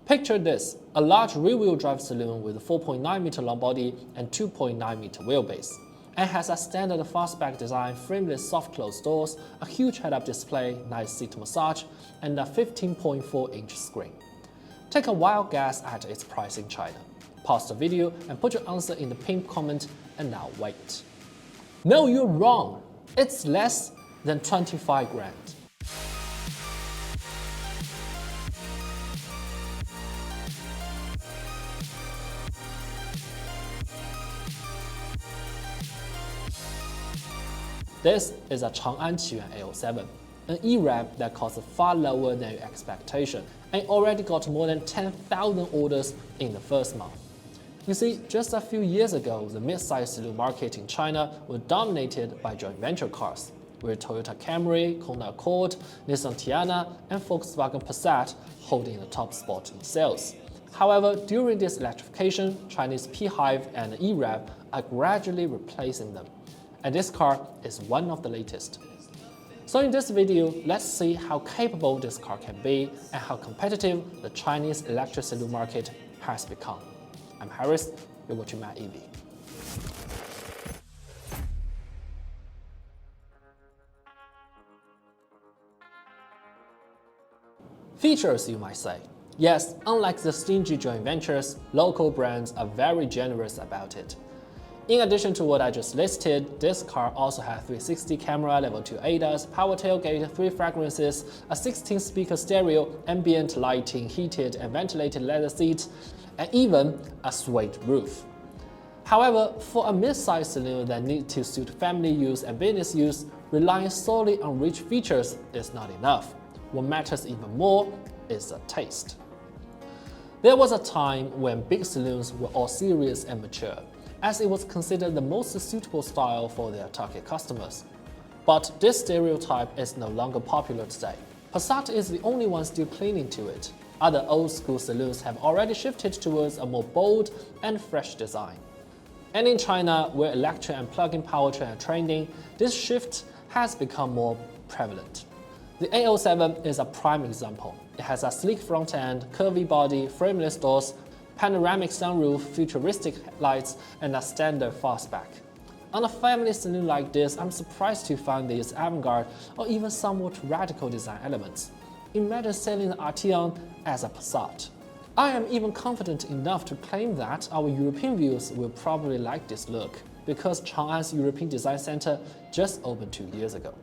Picture this, a large rear-wheel drive saloon with a 4.9-meter long body and 2.9-meter wheelbase, and has a standard fastback design, frameless soft-close doors, a huge head-up display, nice seat massage, and a 15.4-inch screen. Take a wild guess at its price in China. Pause the video and put your answer in the pinned comment, and now wait. No, you're wrong. It's less than 25 grand. This is a Chang'an Qiyuan A07, an E-Rev that costs far lower than your expectation and already got more than 10,000 orders in the first month. You see, just a few years ago, the mid-size saloon market in China was dominated by joint venture cars, with Toyota Camry, Honda Accord, Nissan Tiana, and Volkswagen Passat holding the top spot in sales. However, during this electrification, Chinese P-Hive and E-Rev are gradually replacing them, and this car is one of the latest. So in this video, let's see how capable this car can be and how competitive the Chinese electric saloon market has become. I'm Harris, you're watching my EV. Features, you might say. Yes, unlike the stingy joint ventures, local brands are very generous about it. In addition to what I just listed, this car also has 360 camera, level 2 ADAS, power tailgate, 3 fragrances, a 16-speaker stereo, ambient lighting, heated and ventilated leather seats, and even a suede roof. However, for a mid-size saloon that needs to suit family use and business use, relying solely on rich features is not enough. What matters even more is the taste. There was a time when big saloons were all serious and mature, as it was considered the most suitable style for their target customers. But this stereotype is no longer popular today. Passat is the only one still clinging to it. Other old-school saloons have already shifted towards a more bold and fresh design. And in China, where electric and plug-in powertrain are trending, this shift has become more prevalent. The A07 is a prime example. It has a sleek front end, curvy body, frameless doors, panoramic sunroof, futuristic lights, and a standard fastback. On a family saloon like this, I'm surprised to find these avant-garde or even somewhat radical design elements. Imagine selling the Arteon as a Passat. I am even confident enough to claim that our European viewers will probably like this look, because Chang'an's European Design Center just opened 2 years ago.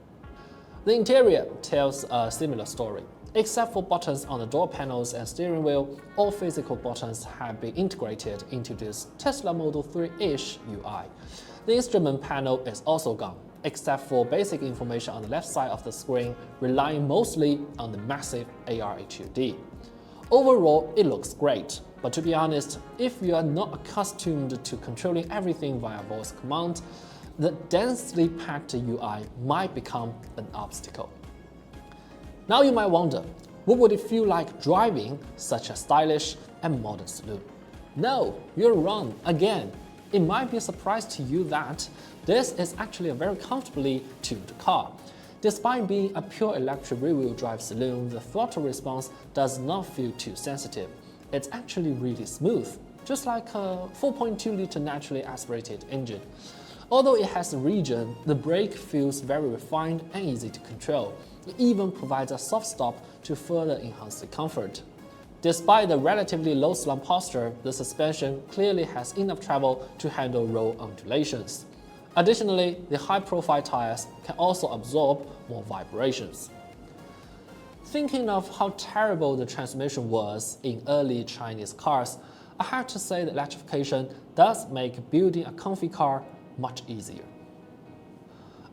The interior tells a similar story. Except for buttons on the door panels and steering wheel, all physical buttons have been integrated into this Tesla Model 3-ish UI. The instrument panel is also gone, except for basic information on the left side of the screen, relying mostly on the massive AR HUD. Overall, it looks great, but to be honest, if you are not accustomed to controlling everything via voice command, the densely packed UI might become an obstacle. Now you might wonder, what would it feel like driving such a stylish and modern saloon? No, you're wrong again. It might be a surprise to you that this is actually a very comfortably tuned car. Despite being a pure electric rear-wheel drive saloon, the throttle response does not feel too sensitive. It's actually really smooth, just like a 4.2-liter naturally aspirated engine. Although it has a regen, the brake feels very refined and easy to control. It even provides a soft stop to further enhance the comfort. Despite the relatively low slump posture, the suspension clearly has enough travel to handle roll undulations. Additionally, the high-profile tires can also absorb more vibrations. Thinking of how terrible the transmission was in early Chinese cars, I have to say that electrification does make building a comfy car much easier.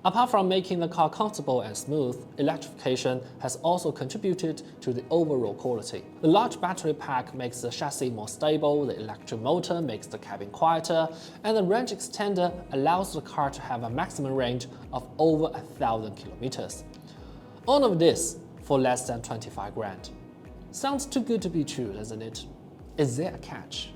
Apart from making the car comfortable and smooth, electrification has also contributed to the overall quality. The large battery pack makes the chassis more stable, the electric motor makes the cabin quieter, and the range extender allows the car to have a maximum range of over 1,000 kilometers. All of this for less than 25 grand. Sounds too good to be true, doesn't it? Is there a catch?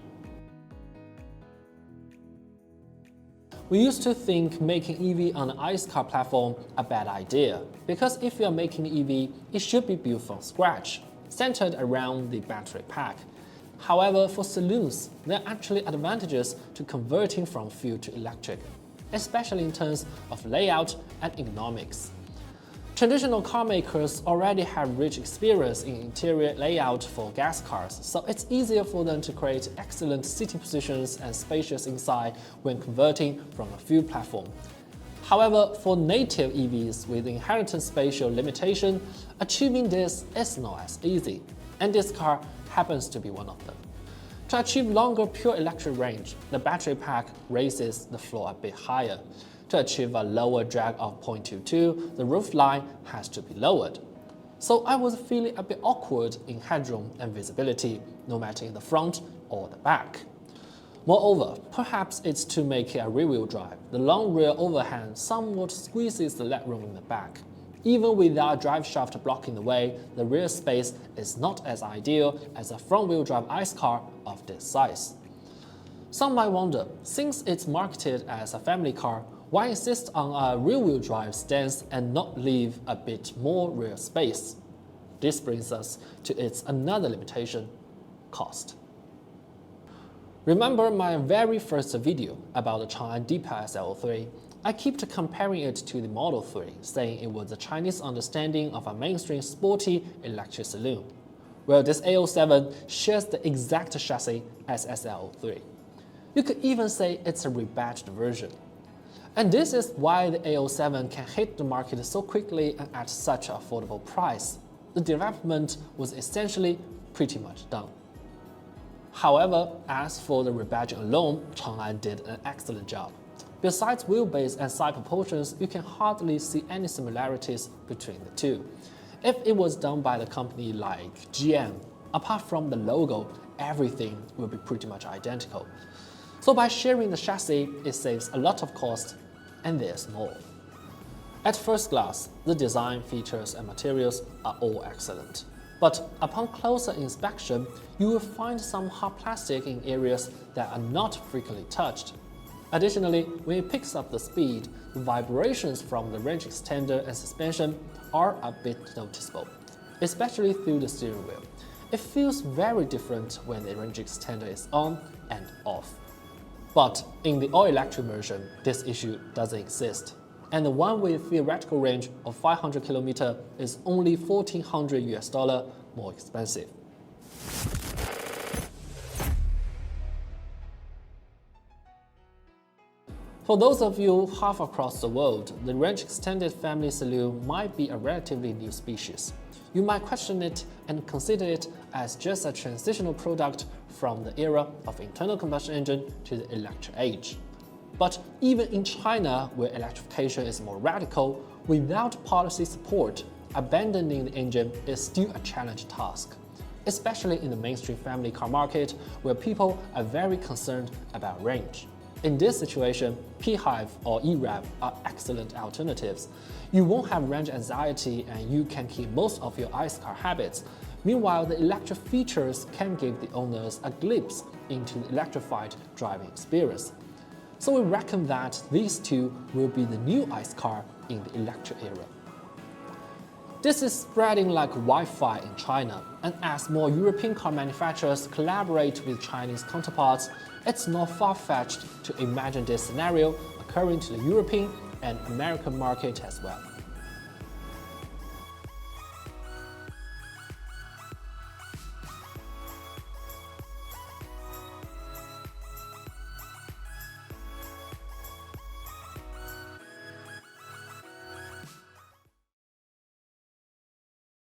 We used to think making EV on an ICE car platform a bad idea, because if you are making EV, it should be built from scratch. centered around the battery pack. However, for saloons, there are actually advantages to converting from fuel to electric, especially in terms of layout and ergonomics. Traditional car makers already have rich experience in interior layout for gas cars, so it's easier for them to create excellent seating positions and spacious inside when converting from a fuel platform. However, for native EVs with inherent spatial limitation, achieving this is not as easy, and this car happens to be one of them. To achieve longer pure electric range, the battery pack raises the floor a bit higher. To achieve a lower drag of 0.22, the roof line has to be lowered. So I was feeling a bit awkward in headroom and visibility, no matter in the front or the back. Moreover, perhaps it's to make it a rear-wheel drive. The long rear overhang somewhat squeezes the legroom in the back. Even without a drive shaft blocking the way, the rear space is not as ideal as a front-wheel drive ICE car of this size. Some might wonder, since it's marketed as a family car, why insist on a rear-wheel drive stance and not leave a bit more rear space? This brings us to its another limitation: cost. Remember my very first video about the Chang'an Deepa SL3? I kept comparing it to the Model 3, saying it was a Chinese understanding of a mainstream sporty electric saloon. Well, this A07 shares the exact chassis as SL3. You could even say it's a rebadged version. And this is why the A07 can hit the market so quickly and at such an affordable price. The development was essentially pretty much done. However, as for the rebadging alone, Chang'an did an excellent job. Besides wheelbase and side proportions, you can hardly see any similarities between the two. If it was done by the company like GM, apart from the logo, everything will be pretty much identical. So by sharing the chassis, it saves a lot of cost, and there's more. At first glance, the design, features, and materials are all excellent. But upon closer inspection, you will find some hard plastic in areas that are not frequently touched. Additionally, when it picks up the speed, the vibrations from the range extender and suspension are a bit noticeable, especially through the steering wheel. It feels very different when the range extender is on and off. But in the all-electric version, this issue doesn't exist, and the one with theoretical range of 500 km is only $1,400 more expensive. For those of you half across the world, the range-extended family saloon might be a relatively new species. You might question it and consider it as just a transitional product from the era of internal combustion engine to the electric age. But even in China, where electrification is more radical, without policy support, abandoning the engine is still a challenging task, especially in the mainstream family car market, where people are very concerned about range. In this situation, PHEV or EREV are excellent alternatives. You won't have range anxiety and you can keep most of your ICE car habits. Meanwhile, the electric features can give the owners a glimpse into the electrified driving experience. So we reckon that these two will be the new ICE car in the electric era. This is spreading like Wi-Fi in China, and as more European car manufacturers collaborate with Chinese counterparts, it's not far-fetched to imagine this scenario occurring to the European and American market as well.